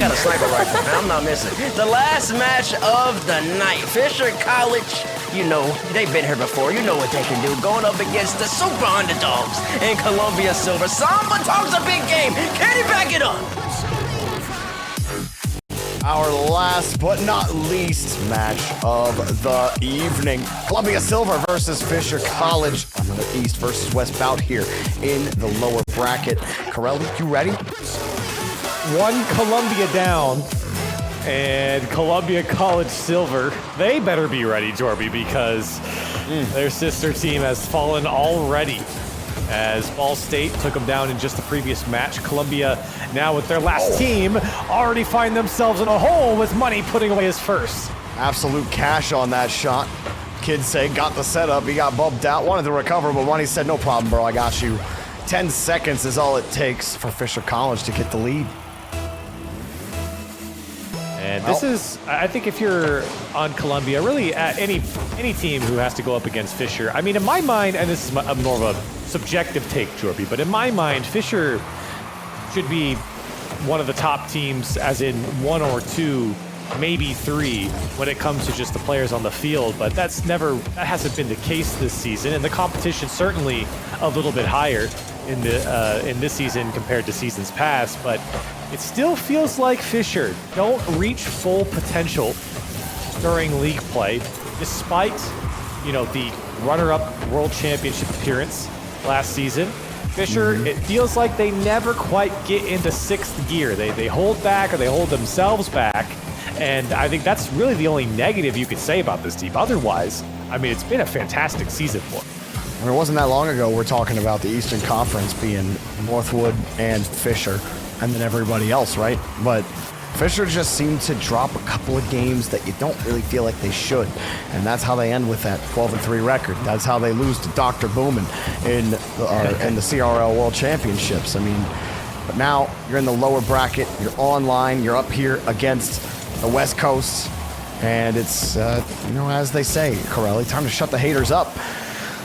Got a sniper rifle, man. I'm not missing. The last match of the night. Fisher College, you know, they've been here before. You know what they can do. Going up against the super underdogs in Columbia Silver. Samba talks a big game. Can he back it up? Our last but not least match of the evening. Columbia Silver versus Fisher College. Another East versus West bout here in the lower bracket. Corelli, you ready? One Columbia down, and Columbia College Silver, they better be ready, Jorby, because their sister team has fallen already. As Ball State took them down in just the previous match, Columbia, now with their last team, already find themselves in a hole with Money putting away his first. Absolute cash on that shot. Kid say got the setup, he got bumped out, wanted to recover, but Money said, no problem, bro, I got you. 10 seconds is all it takes for Fisher College to get the lead. And this is, I think if you're on Columbia, really any team who has to go up against Fisher, I mean, in my mind, and this is more of a subjective take, Jorby, but in my mind, Fisher should be one of the top teams, as in one or two, maybe three, when it comes to just the players on the field. But that hasn't been the case this season, and the competition certainly a little bit higher in this season compared to seasons past. But it still feels like Fisher don't reach full potential during league play, despite, you know, the runner-up World Championship appearance last season. Fisher, it feels like they never quite get into sixth gear. They hold back, or they hold themselves back, and I think that's really the only negative you could say about this team. Otherwise, I mean, it's been a fantastic season for them. I mean, it wasn't that long ago we're talking about the Eastern Conference being Northwood and Fisher, and then everybody else, right? But Fisher just seemed to drop a couple of games that you don't really feel like they should. And that's how they end with that 12-3 record. That's how they lose to Dr. Boomin in the CRL World Championships. I mean, but now you're in the lower bracket, you're online, you're up here against the West Coast, and it's, you know, as they say, Corelli, time to shut the haters up.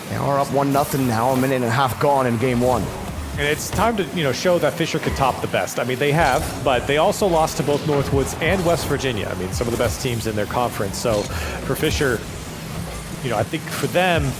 They are up 1-0 now, a minute and a half gone in game one. And it's time to, you know, show that Fisher can top the best. I mean, they have, but they also lost to both Northwoods and West Virginia. I mean, some of the best teams in their conference. So for Fisher, you know, I think for them,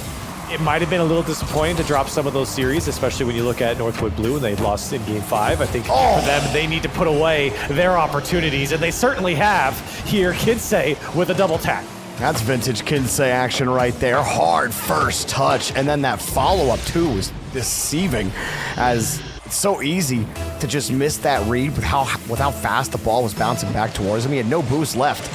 it might have been a little disappointing to drop some of those series, especially when you look at Northwood Blue and they lost in game 5. I think for them, they need to put away their opportunities, and they certainly have here. Kinsey with a double tap. That's vintage Kinsey action right there. Hard first touch, and then that follow-up too was deceiving, as it's so easy to just miss that read with how fast the ball was bouncing back towards him. He had no boost left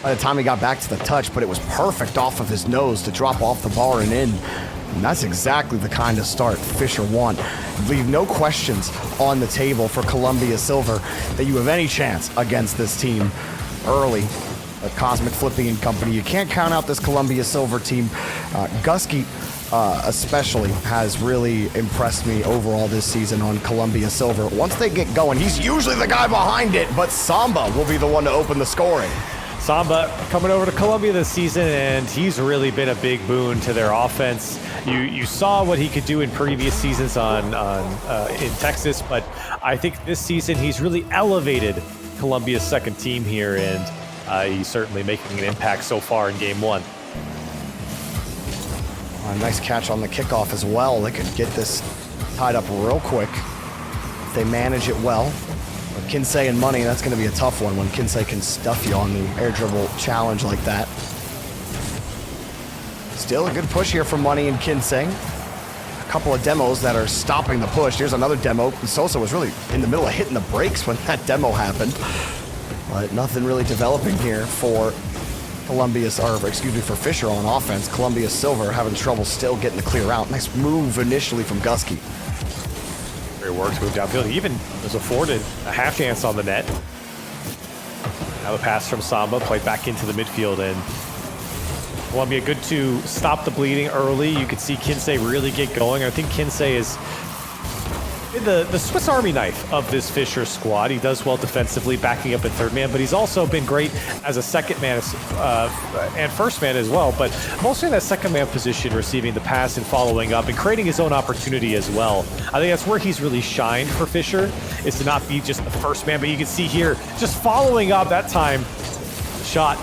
by the time he got back to the touch, but it was perfect off of his nose to drop off the bar and in. And that's exactly the kind of start Fisher want. Leave no questions on the table for Columbia Silver that you have any chance against this team early. Cosmic Flipping and Company. You can't count out this Columbia Silver team. Gusky especially has really impressed me overall this season on Columbia Silver. Once they get going, he's usually the guy behind it, but Samba will be the one to open the scoring. Samba coming over to Columbia this season, and he's really been a big boon to their offense. You saw what he could do in previous seasons in Texas, but I think this season he's really elevated Columbia's second team here, and he's certainly making an impact so far in game 1. Nice catch on the kickoff as well. They could get this tied up real quick if they manage it well. But Kinsey and Money, that's going to be a tough one when Kinsey can stuff you on the air dribble challenge like that. Still a good push here from Money and Kinsey. A couple of demos that are stopping the push. Here's another demo. Sosa was really in the middle of hitting the brakes when that demo happened. But nothing really developing here for for Fisher on offense. Columbia Silver having trouble still getting the clear out. Nice move initially from Gusky. Great work to move downfield. He even was afforded a half chance on the net. Now the pass from Samba played back into the midfield, and Columbia good to stop the bleeding early. You could see Kinsey really get going. I think Kinsey is the Swiss Army knife of this Fisher squad. He does well defensively, backing up at third man, but he's also been great as a second man and first man as well, but mostly in that second man position, receiving the pass and following up and creating his own opportunity as well. I think that's where he's really shined for Fisher, is to not be just the first man, but you can see here, just following up that time, the shot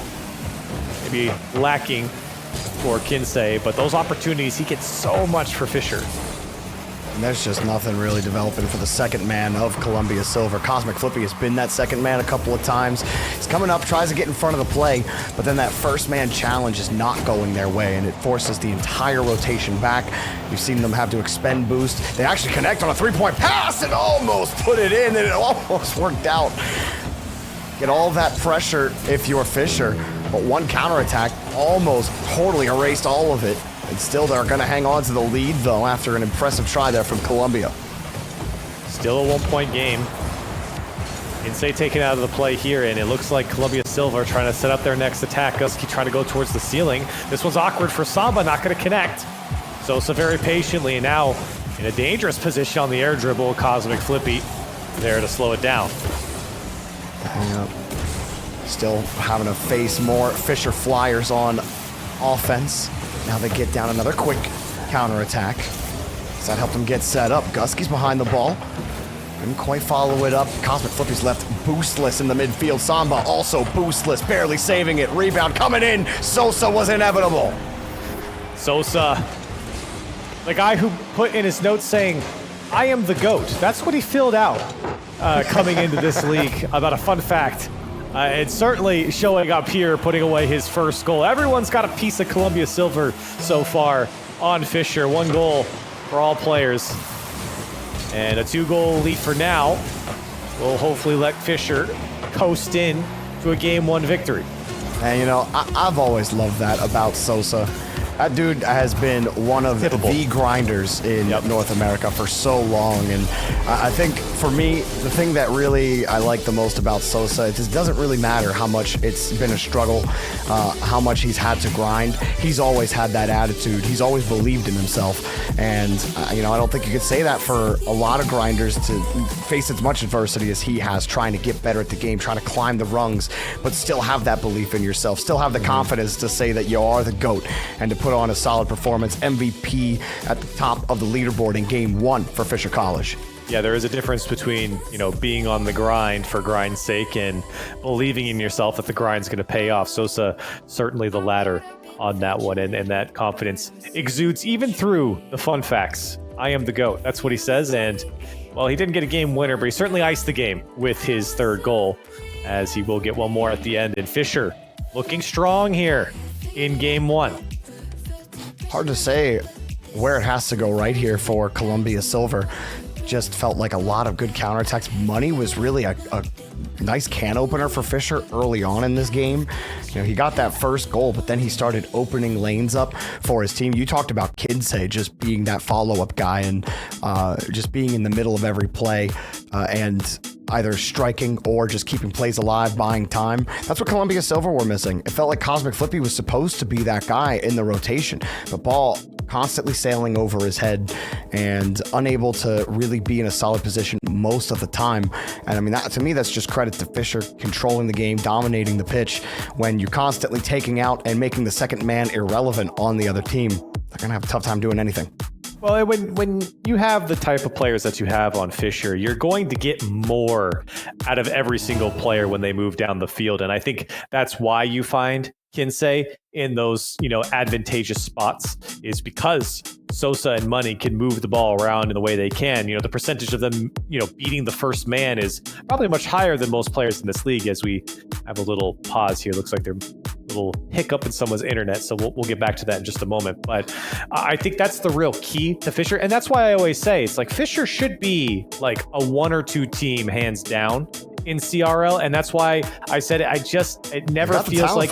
maybe lacking for Kinsey, but those opportunities, he gets so much for Fisher. And there's just nothing really developing for the second man of Columbia Silver. Cosmic Flippy has been that second man a couple of times. He's coming up, tries to get in front of the play, but then that first man challenge is not going their way, and it forces the entire rotation back. You've seen them have to expend boost. They actually connect on a three-point pass and almost put it in, and it almost worked out. Get all that pressure if you're Fisher, but one counterattack almost totally erased all of it. And still, they're going to hang on to the lead, though, after an impressive try there from Columbia. Still a one-point game. Insay taken out of the play here, and it looks like Columbia Silver trying to set up their next attack. Gusky trying to go towards the ceiling. This one's awkward for Samba, not going to connect. Sosa very patiently, and now in a dangerous position on the air dribble. Cosmic Flippy there to slow it down. Yep. Still having to face more Fisher Flyers on offense. Now they get down another quick counterattack. Does that help them get set up? Gusky's behind the ball. Couldn't quite follow it up. Cosmic Flippy's left boostless in the midfield. Samba also boostless, barely saving it. Rebound coming in. Sosa was inevitable. Sosa, the guy who put in his notes saying, "I am the GOAT." That's what he filled out coming into this league. About a fun fact. It's certainly showing up here, putting away his first goal. Everyone's got a piece of Columbia Silver so far on Fisher. One goal for all players. And a 2-goal lead for now will hopefully let Fisher coast in to a Game 1 victory. And, you know, I've always loved that about Sosa. That dude has been one of the grinders in North America for so long. And I think, for me, the thing that really I like the most about Sosa, it just doesn't really matter how much it's been a struggle, how much he's had to grind. He's always had that attitude. He's always believed in himself. And, you know, I don't think you could say that for a lot of grinders to face as much adversity as he has, trying to get better at the game, trying to climb the rungs, but still have that belief in yourself, still have the confidence to say that you are the GOAT and to put on a solid performance. MVP at the top of the leaderboard in Game 1 for Fisher College. Yeah, there is a difference between, you know, being on the grind for grind's sake and believing in yourself that the grind's going to pay off. Sosa, certainly the latter on that one, and that confidence exudes even through the fun facts. I am the GOAT. That's what he says, and, well, he didn't get a game winner, but he certainly iced the game with his third goal, as he will get one more at the end. And Fisher looking strong here in Game 1. Hard to say where it has to go right here for Columbia Silver. Just felt like a lot of good counterattacks. Money was really a nice can opener for Fisher early on in this game. You know, he got that first goal, but then he started opening lanes up for his team. You talked about Kinsey just being that follow-up guy and just being in the middle of every play and either striking or just keeping plays alive, buying time. That's what Columbia Silver were missing. It felt like Cosmic Flippy was supposed to be that guy in the rotation. The ball constantly sailing over his head and unable to really be in a solid position most of the time. And I mean, that, to me, that's just credit to Fisher controlling the game, dominating the pitch. When you're constantly taking out and making the second man irrelevant on the other team, they're going to have a tough time doing anything. Well, when you have the type of players that you have on Fisher, you're going to get more out of every single player when they move down the field. And I think that's why you find Kinsey in those, you know, advantageous spots, is because Sosa and Money can move the ball around in the way they can. You know, the percentage of them, you know, beating the first man is probably much higher than most players in this league. As we have a little pause here, looks like there's a little hiccup in someone's internet, so we'll get back to that in just a moment. But I think that's the real key to Fisher, and that's why I always say it's like Fisher should be like a 1 or 2 team hands down in CRL, and that's why I said it never feels like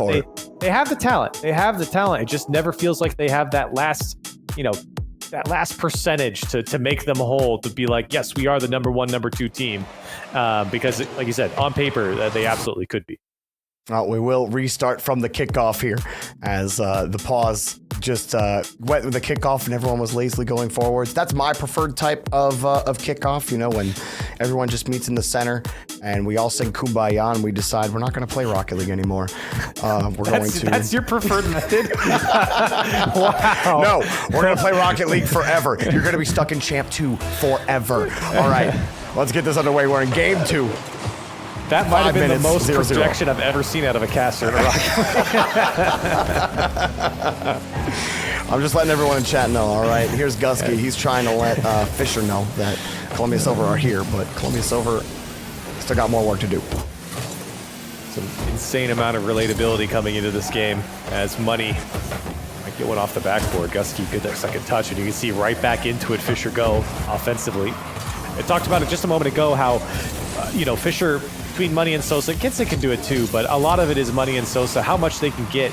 they have the talent. They have the talent. It just never feels like they have that last, you know, that last percentage to make them whole, to be like, yes, we are the number 1, number 2 team. Because, like you said, on paper, they absolutely could be. We will restart from the kickoff here as the pause just went with the kickoff and everyone was lazily going forwards. That's my preferred type of kickoff, you know, when everyone just meets in the center and we all sing Kumbaya and we decide we're not going to play Rocket League anymore. That's your preferred method? Wow. No, we're going to play Rocket League forever. You're going to be stuck in Champ 2 forever. All right, let's get this underway. We're in game 2. That might have been the most 0-0. projection I've ever seen out of a caster in a Rocket. I'm just letting everyone in chat know, all right? Here's Gusky. He's trying to let Fisher know that Columbia Silver are here, but Columbia Silver still got more work to do. It's an insane amount of relatability coming into this game as Money might get one off the backboard. Gusky get that second touch, and you can see right back into it Fisher go offensively. I talked about it just a moment ago how, Fisher, between Money and Sosa, Kinsey can do it too, but a lot of it is Money and Sosa, how much they can get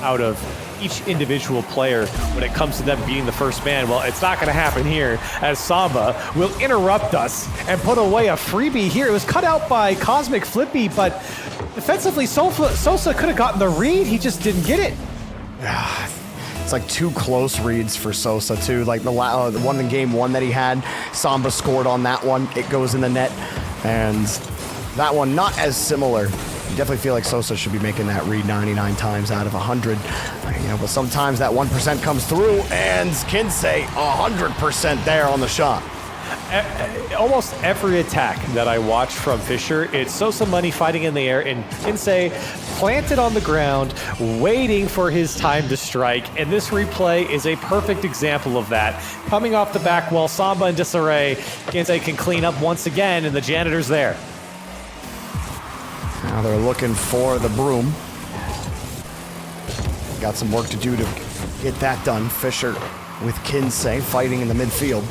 out of each individual player when it comes to them being the first man. Well, it's not going to happen here, as Samba will interrupt us and put away a freebie here. It was cut out by Cosmic Flippy, but defensively, Sosa could have gotten the read. He just didn't get it. It's like 2 close reads for Sosa, too. Like the one in game 1 that he had, Samba scored on that one. It goes in the net. And that one, not as similar. You definitely feel like Sosa should be making that read 99 times out of 100. But sometimes that 1% comes through, and Kinsey 100% there on the shot. Almost every attack that I watch from Fisher, it's Sosa Money fighting in the air, and Kinsey planted on the ground, waiting for his time to strike. And this replay is a perfect example of that. Coming off the back wall, Samba in disarray, Kinsey can clean up once again, and the janitor's there. Now they're looking for the broom. Got some work to do to get that done. Fisher with Kinsey fighting in the midfield.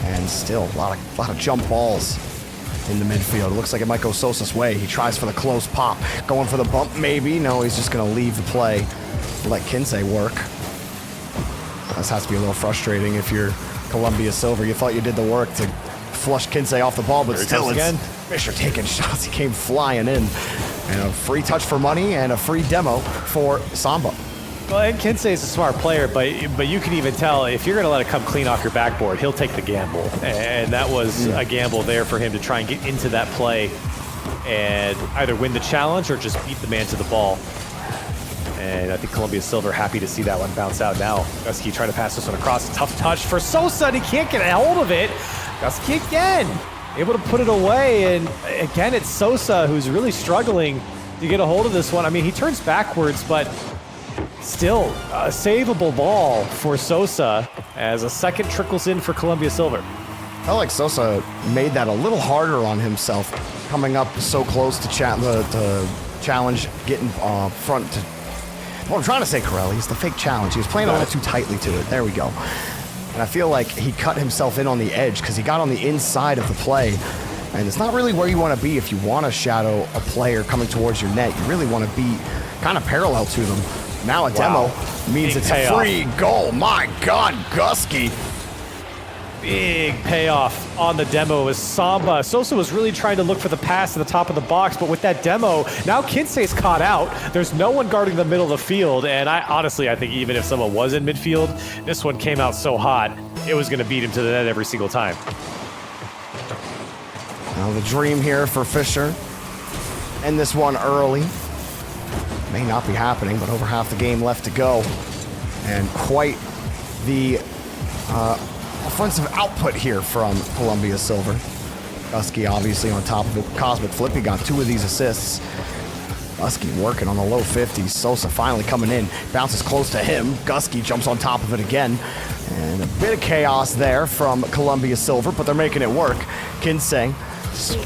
And still a lot of jump balls in the midfield. It looks like it might go Sosa's way. He tries for the close pop. Going for the bump, maybe. No, he's just going to leave the play. Let Kinsey work. This has to be a little frustrating if you're Columbia Silver. You thought you did the work to flush Kinsey off the ball, but still it's Fisher taking shots. He came flying in. And a free touch for Money and a free demo for Samba. Well, and Kinsey is a smart player, but you can even tell if you're going to let it come clean off your backboard, he'll take the gamble. And that was a gamble there for him to try and get into that play and either win the challenge or just beat the man to the ball. And I think Columbia Silver happy to see that one bounce out now. Gusky trying to pass this one across. Tough touch for Sosa, and he can't get a hold of it. Gusky again, able to put it away. And again, it's Sosa who's really struggling to get a hold of this one. I mean, he turns backwards, but still a savable ball for Sosa as a second trickles in for Columbia Silver. I felt like Sosa made that a little harder on himself, coming up so close to challenge, getting front to... Well, I'm trying to say Corelli. It's the fake challenge. He was playing a little too tightly to it. There we go. And I feel like he cut himself in on the edge because he got on the inside of the play. And it's not really where you want to be if you want to shadow a player coming towards your net. You really want to be kind of parallel to them. Now a demo means Big it's payoff. a free goal. My God, Gusky. Big payoff on the demo as Samba. Sosa was really trying to look for the pass at the top of the box, but with that demo, now Kinsey's caught out. There's no one guarding the middle of the field, and I think even if someone was in midfield, this one came out so hot, it was going to beat him to the net every single time. Now the dream here for Fisher. End this one early. May not be happening, but over half the game left to go. And quite the offensive output here from Columbia Silver. Gusky obviously on top of it. Cosmic Flippy got 2 of these assists. Gusky working on the low 50s. Sosa finally coming in. Bounces close to him. Gusky jumps on top of it again. And a bit of chaos there from Columbia Silver, but they're making it work. Kinsey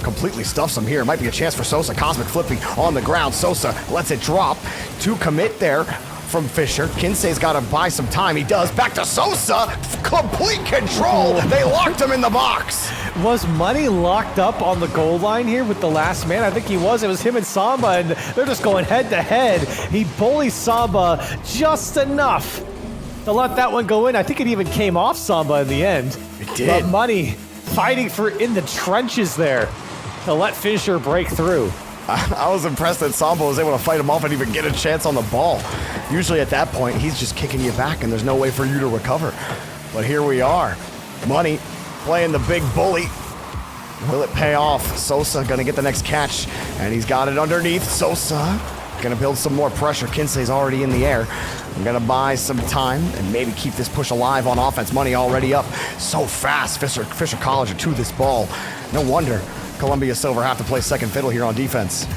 completely stuffs him here. Might be a chance for Sosa. Cosmic Flippy on the ground. Sosa lets it drop. 2 commit there from Fisher. Kinsey's got to buy some time. He does. Back to Sosa. Complete control. They locked him in the box. Was Money locked up on the goal line here with the last man? I think he was. It was him and Samba, and they're just going head to head. He bullies Samba just enough to let that one go in. I think it even came off Samba in the end. It did. But Money fighting for in the trenches there to let Fisher break through. I was impressed that Samba was able to fight him off and even get a chance on the ball. Usually at that point, he's just kicking you back and there's no way for you to recover. But here we are. Money playing the big bully. Will it pay off? Sosa gonna get the next catch, and he's got it underneath. Sosa gonna build some more pressure. Kinsey's already in the air. I'm gonna buy some time and maybe keep this push alive on offense. Money already up so fast. Fisher College are to this ball. No wonder Columbia Silver have to play second fiddle here on defense.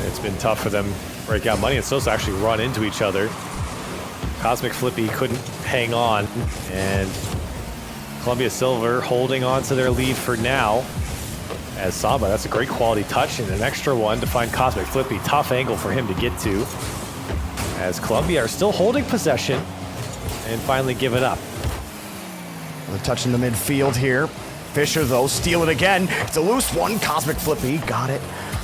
It's been tough for them to break out. Money and Sosa actually run into each other. Cosmic Flippy couldn't hang on, and Columbia Silver holding on to their lead for now. As Samba, that's a great quality touch and an extra one to find Cosmic Flippy. Tough angle for him to get to. As Columbia are still holding possession and finally give it up. The touch in the midfield here. Fisher, though, steal it again. It's a loose one. Cosmic Flippy got it.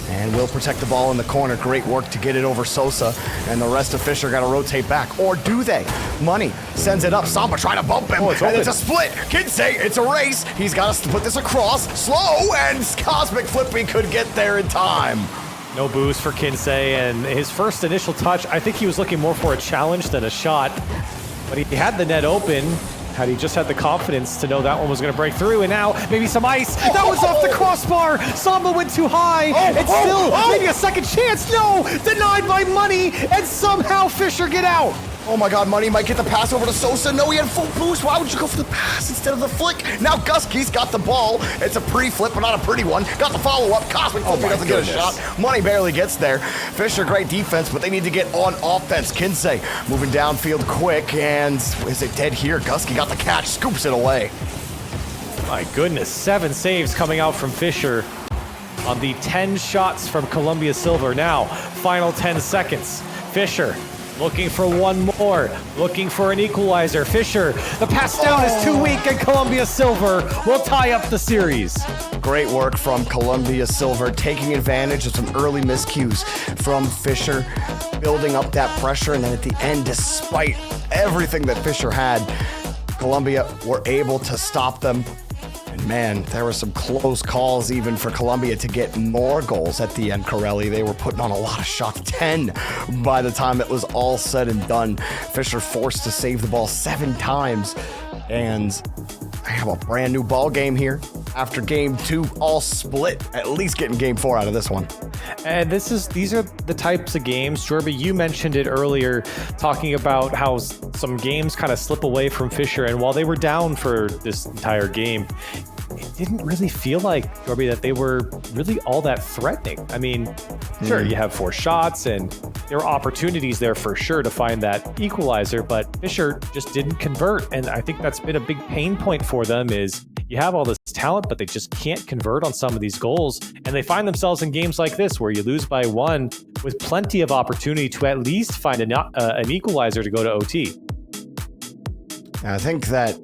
And will protect the ball in the corner. Great work to get it over Sosa. And the rest of Fisher got to rotate back. Or do they? Money sends it up. Samba trying to bump him. And it's a split. Kinsey, it's a race. He's got to put this across. Slow. And Cosmic Flippy could get there in time. No boost for Kinsey. And his first initial touch, I think he was looking more for a challenge than a shot. But he had the net open. Had he just had the confidence to know that one was going to break through, and now maybe some ice. That was off the crossbar. Samba went too high. It's still maybe a second chance. No, denied by Money, and somehow Fisher get out. Oh my God, Money might get the pass over to Sosa. No, he had full boost. Why would you go for the pass instead of the flick? Now Guskey's got the ball. It's a pretty flip, but not a pretty one. Got the follow-up. Cosmic Flippy doesn't get a shot. Money barely gets there. Fisher, great defense, but they need to get on offense. Kinsey moving downfield quick, and is it dead here? Guskey got the catch, scoops it away. My goodness, 7 saves coming out from Fisher on the 10 shots from Columbia Silver. Now, final 10 seconds. Fisher looking for one more, looking for an equalizer. Fisher, the pass down is too weak, and Columbia Silver will tie up the series. Great work from Columbia Silver, taking advantage of some early miscues from Fisher, building up that pressure, and then at the end, despite everything that Fisher had, Columbia were able to stop them. And man, there were some close calls even for Columbia to get more goals at the end, Corelli. They were putting on a lot of shots, 10 by the time it was all said and done. Fisher forced to save the ball 7 times, and they have a brand new ball game here after game 2, all split, at least getting game 4 out of this one. And these are the types of games, Jorby, you mentioned it earlier, talking about how some games kind of slip away from Fisher, and while they were down for this entire game, it didn't really feel like, Jorby, that they were really all that threatening. I mean, sure, you have 4 shots, and there were opportunities there for sure to find that equalizer, but Fisher just didn't convert, and I think that's been a big pain point for them is you have all this talent, but they just can't convert on some of these goals, and they find themselves in games like this where you lose by 1 with plenty of opportunity to at least find an equalizer to go to OT. I think that,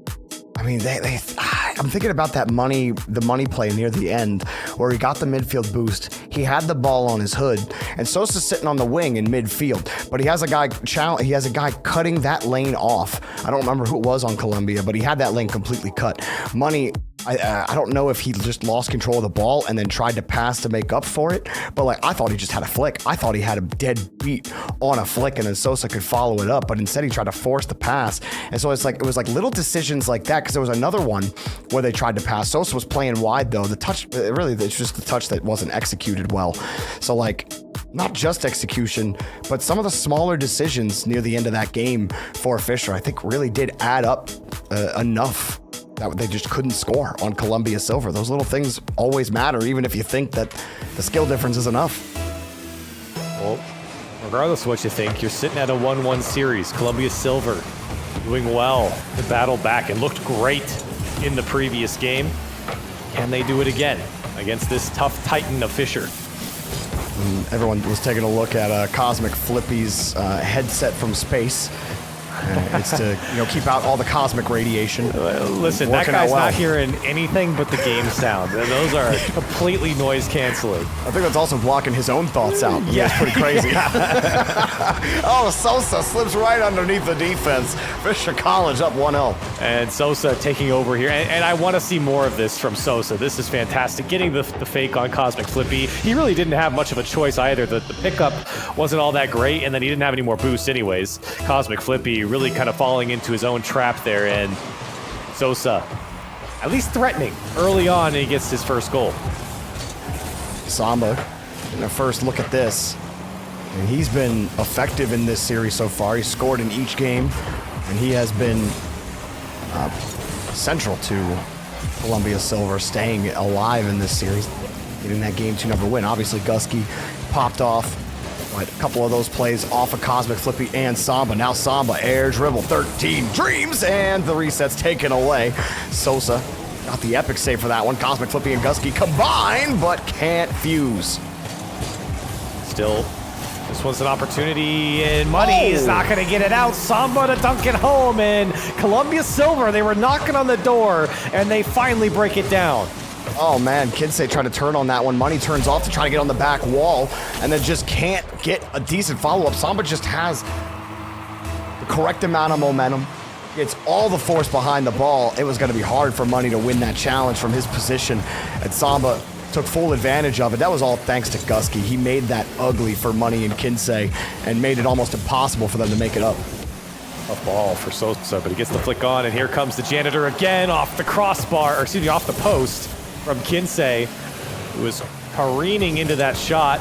I mean, I'm thinking about the money play near the end where he got the midfield boost. He had the ball on his hood, and Sosa's sitting on the wing in midfield, but he has a guy cutting that lane off. I don't remember who it was on Columbia, but he had that lane completely cut. Money, I don't know if he just lost control of the ball and then tried to pass to make up for it, but like I thought he just had a flick. I thought he had a dead beat on a flick and then Sosa could follow it up, but instead he tried to force the pass. And so it was like little decisions like that, because there was another one where they tried to pass. Sosa was playing wide though. The touch, really, it's just the touch that wasn't executed well. So like, not just execution, but some of the smaller decisions near the end of that game for Fisher, I think really did add up enough that they just couldn't score on Columbia Silver. Those little things always matter, even if you think that the skill difference is enough. Well, regardless of what you think, you're sitting at a 1-1 series. Columbia Silver doing well to battle back and looked great in the previous game. Can they do it again against this tough titan of Fisher? Everyone was taking a look at Cosmic Flippy's headset from space. It's to keep out all the cosmic radiation. Listen, that guy's not hearing anything but the game sound. Those are completely noise canceling. I think that's also blocking his own thoughts out. Yeah, it's pretty crazy. Oh, Sosa slips right underneath the defense. Fisher College up 1-0. And Sosa taking over here. And I want to see more of this from Sosa. This is fantastic. Getting the fake on Cosmic Flippy. He really didn't have much of a choice either. The pickup wasn't all that great, and then he didn't have any more boost anyways. Cosmic Flippy really kind of falling into his own trap there, and Sosa at least threatening early on, and he gets his first goal. Samba, in a first look at this, and he's been effective in this series so far. He's scored in each game, and he has been central to Columbia Silver staying alive in this series, getting that Game 2 number win. Obviously, Gusky popped off, but a couple of those plays off of Cosmic Flippy and Samba. Now Samba, air dribble, 13 dreams, and the reset's taken away. Sosa got the epic save for that one. Cosmic Flippy and Gusky combine, but can't fuse. Still, this one's an opportunity, and Money is not going to get it out. Samba to dunk it home, and Columbia Silver, they were knocking on the door, and they finally break it down. Oh man, Kinsey tried to turn on that one. Money turns off to try to get on the back wall, and then just can't get a decent follow-up. Samba just has the correct amount of momentum. Gets all the force behind the ball. It was going to be hard for Money to win that challenge from his position, and Samba took full advantage of it. That was all thanks to Gusky. He made that ugly for Money and Kinsey and made it almost impossible for them to make it up. Tough ball for Sosa, but he gets the flick on, and here comes the janitor again off the crossbar, or excuse me, off the post from Kinsey, who was careening into that shot.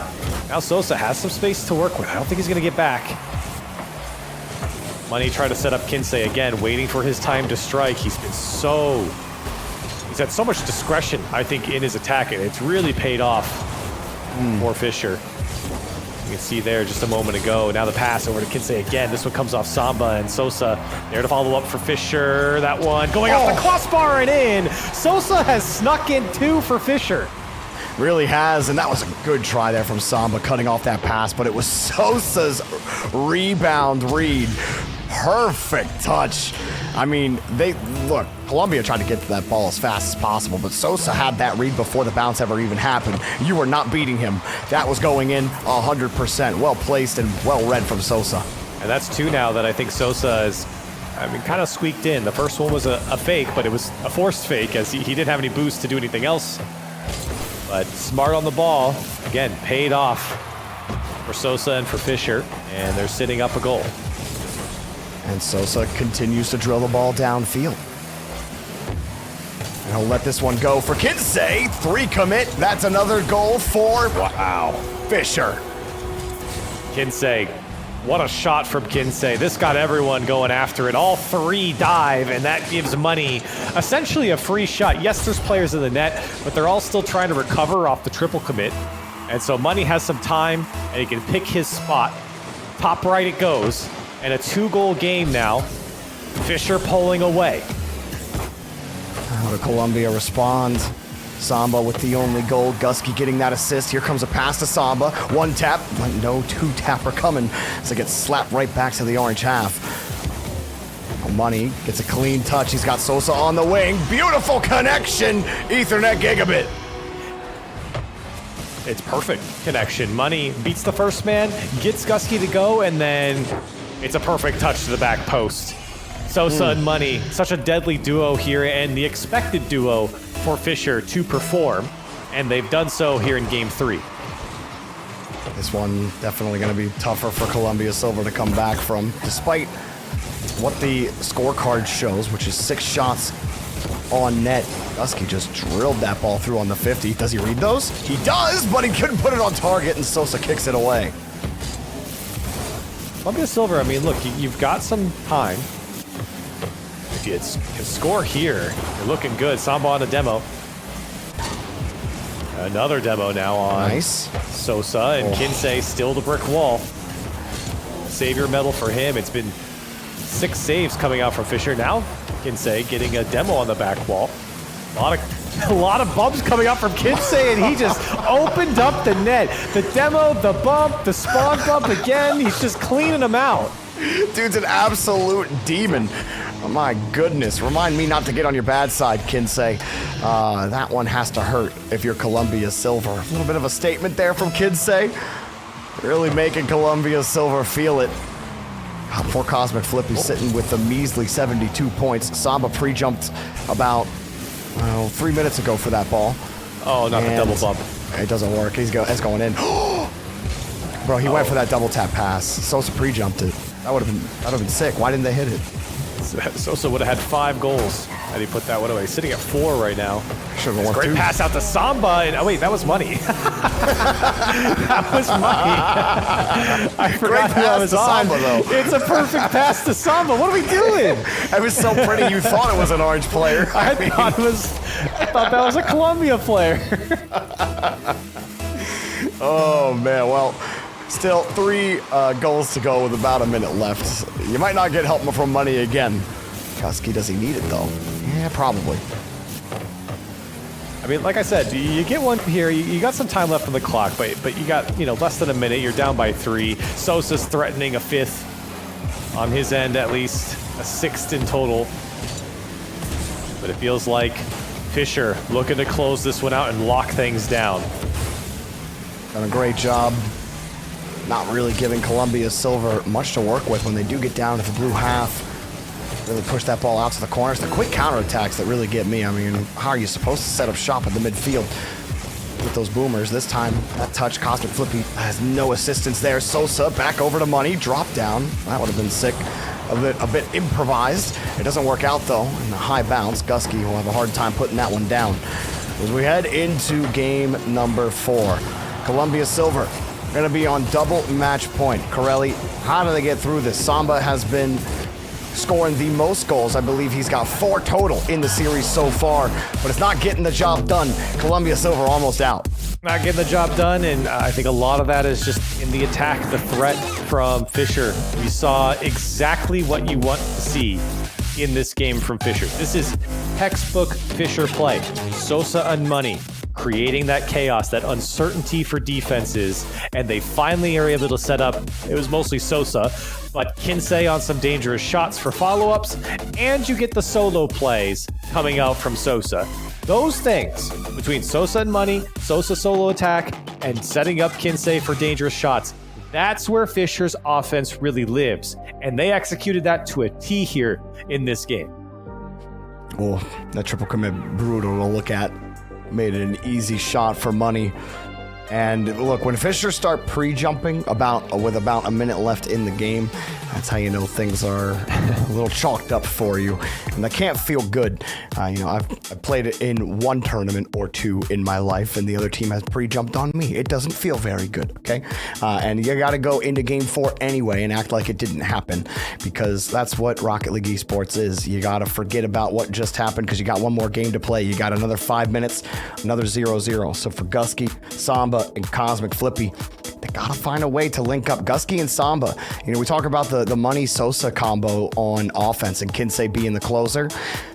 Now Sosa has some space to work with. I don't think he's going to get back. Money trying to set up Kinsey again, waiting for his time to strike. He's had so much discretion, I think, in his attack, and it's really paid off for Fisher. You can see there just a moment ago. Now the pass over to Kinsey again. This one comes off Samba, and Sosa there to follow up for Fisher. That one going off the crossbar and in. Sosa has snuck in two for Fisher. Really has, and that was a good try there from Samba cutting off that pass, but it was Sosa's rebound read. Perfect touch. I mean, Columbia tried to get to that ball as fast as possible, but Sosa had that read before the bounce ever even happened. You were not beating him. That was going in 100%. Well placed and well read from Sosa. And that's two now that I think Sosa is, kind of squeaked in. The first one was a fake, but it was a forced fake as he didn't have any boost to do anything else. But smart on the ball. Again, paid off for Sosa and for Fisher, and they're sitting up a goal. And Sosa continues to drill the ball downfield. And he'll let this one go for Kinsey. 3 commit. That's another goal for Fisher. Kinsey, what a shot from Kinsey. This got everyone going after it. All 3 dive, and that gives Money essentially a free shot. Yes, there's players in the net, but they're all still trying to recover off the triple commit. And so Money has some time, and he can pick his spot. Top right it goes. And a 2-goal game now. Fisher pulling away. How did Columbia respond? Samba with the only goal. Gusky getting that assist. Here comes a pass to Samba. 1 tap, but no 2-tapper coming. So it gets slapped right back to the orange half. Money gets a clean touch. He's got Sosa on the wing. Beautiful connection. Ethernet gigabit. It's perfect connection. Money beats the first man, gets Gusky to go, and then it's a perfect touch to the back post. Sosa and Money, such a deadly duo here, and the expected duo for Fisher to perform, and they've done so here in Game 3. This one definitely going to be tougher for Columbia Silver to come back from, despite what the scorecard shows, which is 6 shots on net. Gusky just drilled that ball through on the 50. Does he read those? He does, but he couldn't put it on target, and Sosa kicks it away. Columbia Silver, look, you've got some time. If you can score here, you're looking good. Samba on a demo. Another demo now on Sosa, and Kinsey still the brick wall. Savior medal for him. It's been 6 saves coming out from Fisher. Now Kinsey getting a demo on the back wall. A lot of bumps coming up from Kinsey, and he just opened up the net. The demo, the bump, the spawn bump again. He's just cleaning them out. Dude's an absolute demon. Oh my goodness. Remind me not to get on your bad side, Kinsey. That one has to hurt if you're Columbia Silver. A little bit of a statement there from Kinsey. Really making Columbia Silver feel it. Poor Cosmic Flippy sitting with the measly 72 points. Samba pre-jumped about 3 minutes ago for that ball. Oh, not the double bump. It doesn't work. It's going in. Bro, he went for that double tap pass. Sosa pre-jumped it. That would have been sick. Why didn't they hit it? Sosa would have had 5 goals had he put that one away. He's sitting at 4 right now. Should have won Great 2. pass out to Samba. And, oh, wait, that was money. That was money. I forgot who I was on. Samba, though. It's a perfect pass to Samba. What are we doing? It was so pretty you thought it was an Orange player. I thought that was a Columbia player. Oh, man. Well, still 3 goals to go with about a minute left. You might not get help from money again. Gusky, does he need it, though? Yeah, probably. I mean, like I said, you get one here. You got some time left on the clock, but you got less than a minute. You're down by 3. Sosa's threatening a 5th on his end, at least a 6th in total. But it feels like Fisher looking to close this one out and lock things down. Done a great job. Not really giving Columbia Silver much to work with when they do get down to the blue half. Really push that ball out to the corners. The quick counterattacks that really get me. I mean, how are you supposed to set up shop at the midfield with those boomers? This time, that touch, Cosmic Flippy has no assistance there. Sosa back over to money, drop down. That would have been sick. A bit improvised. It doesn't work out, though. In the high bounce, Gusky will have a hard time putting that one down. As we head into game number 4, Columbia Silver going to be on double match point. Corelli, how do they get through this? Samba has been scoring the most goals. I believe he's got 4 total in the series so far, but it's not getting the job done. Columbia Silver almost out. Not getting the job done, and I think a lot of that is just in the attack, the threat from Fisher. We saw exactly what you want to see in this game from Fisher. This is textbook Fisher play. Sosa and Money creating that chaos, that uncertainty for defenses, and they finally are able to set up, it was mostly Sosa, but Kinsey on some dangerous shots for follow-ups, and you get the solo plays coming out from Sosa. Those things, between Sosa and Money, Sosa solo attack, and setting up Kinsey for dangerous shots, that's where Fisher's offense really lives, and they executed that to a T here in this game. Oh, that triple commit, brutal to look at. Made it an easy shot for Money. And look, when Fisher start pre-jumping with about a minute left in the game, that's how you know things are a little chalked up for you. And that can't feel good. I've played it in 1 tournament or 2 in my life, and the other team has pre-jumped on me. It doesn't feel very good, okay? And you got to go into game 4 anyway and act like it didn't happen, because that's what Rocket League Esports is. You got to forget about what just happened because you got 1 more game to play. You got another 5 minutes, another 0-0. So for Gusky, Samba, and Cosmic Flippy, they gotta find a way to link up. Gusky and Samba, we talk about the Money Sosa combo on offense and Kinsey being the closer.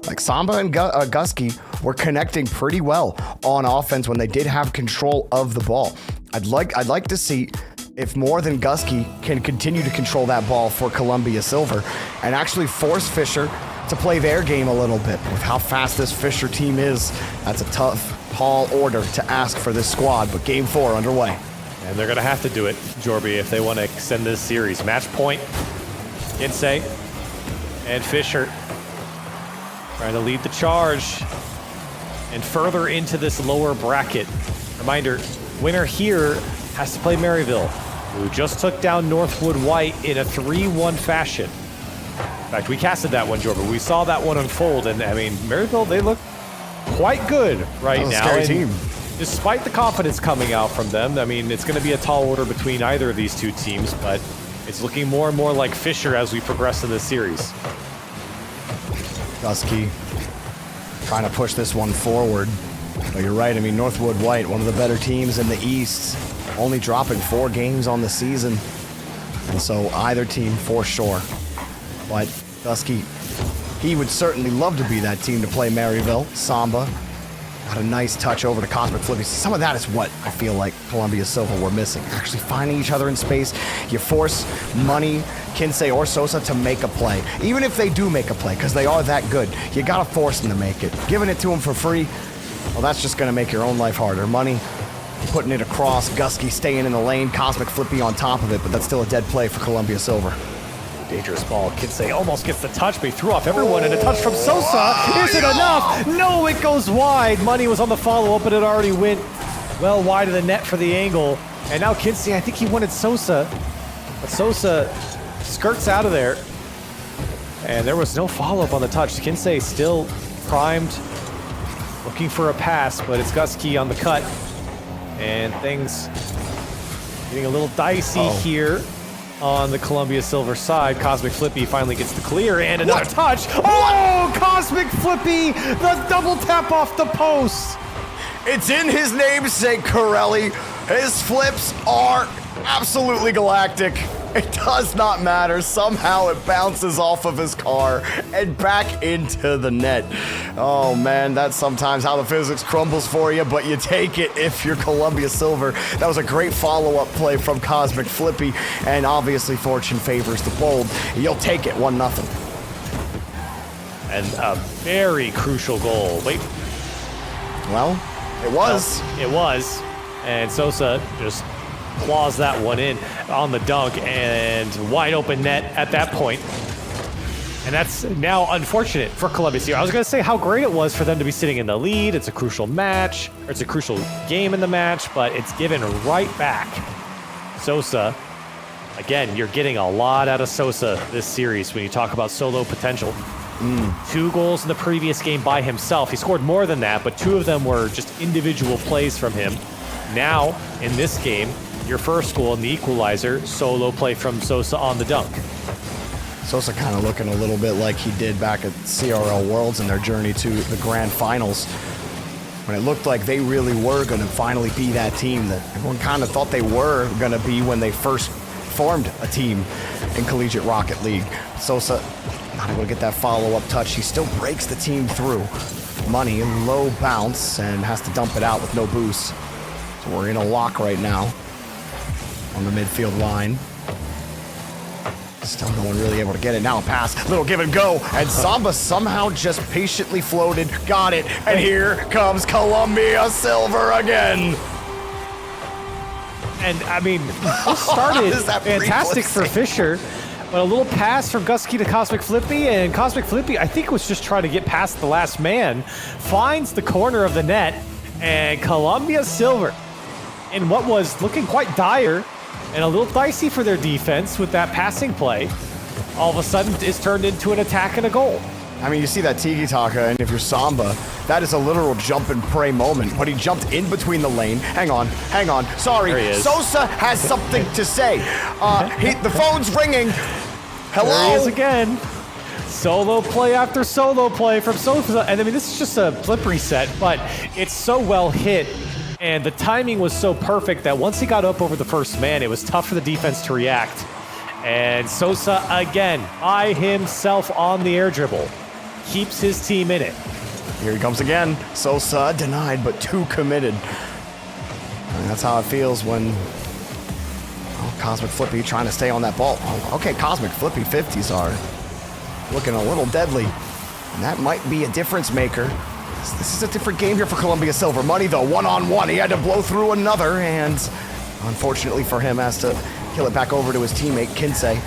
Like Samba and Gusky were connecting pretty well on offense when they did have control of the ball. I'd like to see if more than Gusky can continue to control that ball for Columbia Silver and actually force Fisher to play their game a little bit. With how fast this Fisher team is, that's a tough, tall order to ask for this squad, but game 4 underway. And they're going to have to do it, Jorby, if they want to extend this series. Match point, Kinsey and Fisher trying to lead the charge and further into this lower bracket. Reminder, winner here has to play Maryville, who just took down Northwood White in a 3-1 fashion. In fact, we casted that one, Jorby. We saw that one unfold, and I mean, Maryville, they look quite good right now. Scary team. Despite the confidence coming out from them, I mean, it's going to be a tall order between either of these 2 teams, but it's looking more and more like Fisher as we progress in this series. Gusky trying to push this one forward. But you're right, I mean, Northwood White, one of the better teams in the East, only dropping 4 games on the season. And so either team for sure. But Gusky, he would certainly love to be that team to play Maryville. Samba, Got a nice touch over to Cosmic Flippy. Some of that is what I feel like Columbia Silver were missing. Actually finding each other in space. You force Money, Kinsey, or Sosa to make a play. Even if they do make a play, because they are that good, you gotta force them to make it. Giving it to them for free, well, that's just gonna make your own life harder. Money, putting it across, Gusky staying in the lane, Cosmic Flippy on top of it, but that's still a dead play for Columbia Silver. Dangerous ball. Kinsey almost gets the touch, but he threw off everyone, and a touch from Sosa. Is it enough? No, it goes wide. Money was on the follow-up, but it already went well wide of the net for the angle. And now Kinsey, I think he wanted Sosa, but Sosa skirts out of there. And there was no follow-up on the touch. Kinsey still primed, looking for a pass, but it's Gusky on the cut. And things getting a little dicey here on the Columbia Silver side. Cosmic Flippy finally gets the clear, and another touch. Oh, Cosmic Flippy, the double tap off the post. It's in his namesake, Corelli. His flips are absolutely galactic. It does not matter. Somehow it bounces off of his car and back into the net. Oh man, that's sometimes how the physics crumbles for you, but you take it if you're Columbia Silver. That was a great follow-up play from Cosmic Flippy, and obviously fortune favors the bold. You'll take it 1-0. And a very crucial goal. Wait. Well, it was. It was. And Sosa just claws that one in on the dunk, and wide open net at that point. And that's now unfortunate for Columbia Silver. I was going to say how great it was for them to be sitting in the lead. It's a crucial match, or it's a crucial game in the match, but it's given right back. Sosa, again, you're getting a lot out of Sosa this series when you talk about solo potential. 2 goals in the previous game by himself. He scored more than that, but 2 of them were just individual plays from him. Now, in this game, your first goal in the equalizer, solo play from Sosa on the dunk. Sosa kind of looking a little bit like he did back at CRL Worlds in their journey to the grand finals, when it looked like they really were going to finally be that team that everyone kind of thought they were going to be when they first formed a team in Collegiate Rocket League. Sosa not able to get that follow-up touch. He still breaks the team through. Money, low bounce, and has to dump it out with no boost. So we're in a lock right now on the midfield line. Still no one really able to get it. Now a pass, little give and go, and Samba somehow just patiently floated, got it, and here comes Columbia Silver again. And I mean, this started fantastic for Fisher, but a little pass from Gusky to Cosmic Flippy, and Cosmic Flippy, I think, was just trying to get past the last man, finds the corner of the net, and Columbia Silver, in what was looking quite dire and a little dicey for their defense with that passing play, all of a sudden is turned into an attack and a goal. I mean, you see that Tiki Taka, and if you're Samba, that is a literal jump and pray moment, but he jumped in between the lane. Hang on, sorry. There he is. Sosa has something to say. The phone's ringing. Hello? There he is again. Solo play after solo play from Sosa, and I mean, this is just a flip reset, but it's so well hit. And the timing was so perfect that once he got up over the first man, it was tough for the defense to react. And Sosa, again, by himself on the air dribble, keeps his team in it. Here he comes again. Sosa denied, but too committed. And that's how it feels when Cosmic Flippy trying to stay on that ball. Okay, Cosmic Flippy 50s are looking a little deadly. And that might be a difference maker. This is a different game here for Columbia Silver. Money, though, one-on-one. He had to blow through another, and unfortunately for him, has to kill it back over to his teammate, Kinsey.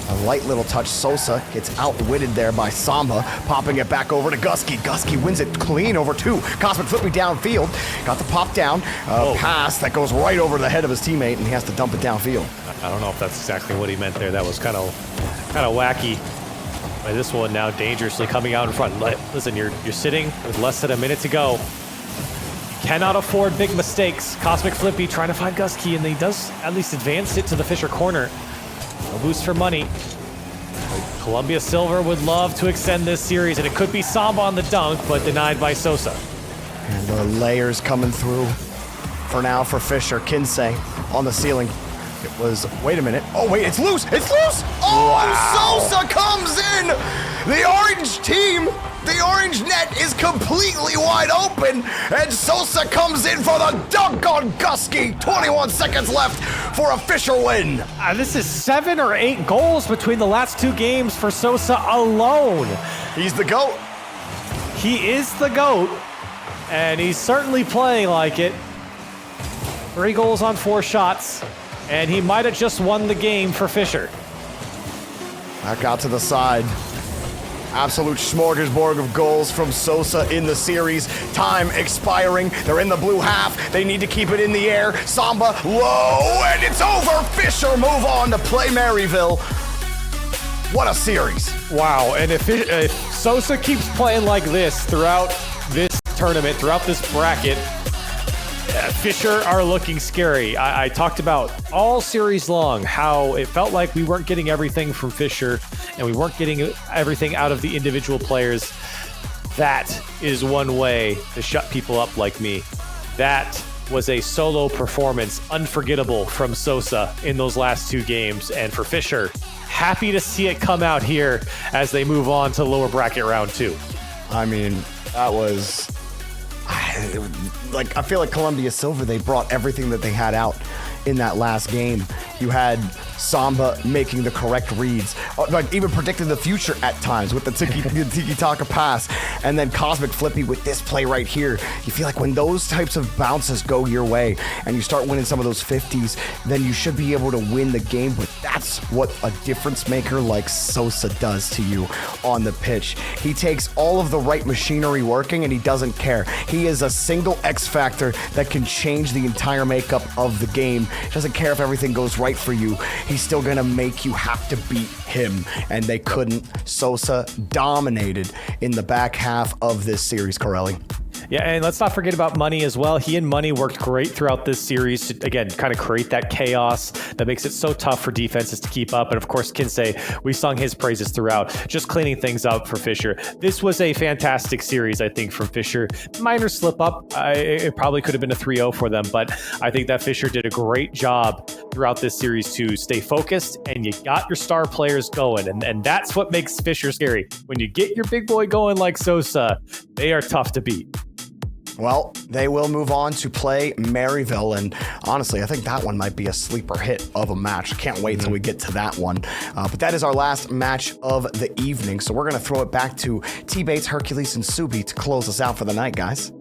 A light little touch. Sosa gets outwitted there by Samba, popping it back over to Gusky. Gusky wins it clean over 2. Cosmic Flippy downfield. Got the pop down. Pass that goes right over the head of his teammate, and he has to dump it downfield. I don't know if that's exactly what he meant there. That was kind of wacky. This one now dangerously coming out in front. Listen, you're sitting with less than a minute to go. You cannot afford big mistakes. Cosmic Flippy trying to find Gusky, and he does at least advance it to the Fisher corner. A boost for Money. Columbia Silver would love to extend this series, and it could be Samba on the dunk, but denied by Sosa. And the layers coming through for now for Fisher. Kinsey on the ceiling. It was, wait a minute. Oh, wait, it's loose. It's loose. Oh, wow. Sosa comes in. The orange team, the orange net is completely wide open, and Sosa comes in for the dunk on Gusky. 21 seconds left for a Fisher win. This is 7 or 8 goals between the last 2 games for Sosa alone. He's the GOAT. He is the GOAT, and he's certainly playing like it. 3 goals on 4 shots, and he might have just won the game for Fisher. Back out to the side. Absolute smorgasbord of goals from Sosa in the series. Time expiring. They're in the blue half. They need to keep it in the air. Samba low, and it's over. Fisher move on to play Maryville. What a series. Wow, and if Sosa keeps playing like this throughout this tournament, throughout this bracket, Fisher are looking scary. I talked about all series long how it felt like we weren't getting everything from Fisher and we weren't getting everything out of the individual players. That is one way to shut people up like me. That was a solo performance, unforgettable from Sosa in those last 2 games. And for Fisher, happy to see it come out here as they move on to lower bracket round 2. I mean, that was... I feel like Columbia Silver, they brought everything that they had out in that last game. You had Samba making the correct reads, like even predicting the future at times with the tiki-taka pass, and then Cosmic Flippy with this play right here. You feel like when those types of bounces go your way and you start winning some of those 50s, then you should be able to win the game. But that's what a difference maker like Sosa does to you on the pitch. He takes all of the right machinery working and he doesn't care. He is a single X factor that can change the entire makeup of the game. He doesn't care if everything goes right for you. He's still gonna make you have to beat him, and they couldn't. Sosa dominated in the back half of this series, Corelli. Yeah, and let's not forget about Money as well. He and Money worked great throughout this series to, again, kind of create that chaos that makes it so tough for defenses to keep up. And of course, Kinsey, we sung his praises throughout, just cleaning things up for Fisher. This was a fantastic series, I think, from Fisher. Minor slip up. It probably could have been a 3-0 for them, but I think that Fisher did a great job throughout this series to stay focused, and you got your star players going. And that's what makes Fisher scary. When you get your big boy going like Sosa, they are tough to beat. Well, they will move on to play Maryville, and honestly, I think that one might be a sleeper hit of a match. Can't wait till we get to that one. But that is our last match of the evening, so we're going to throw it back to T-Bates, Hercules, and Subi to close us out for the night, guys.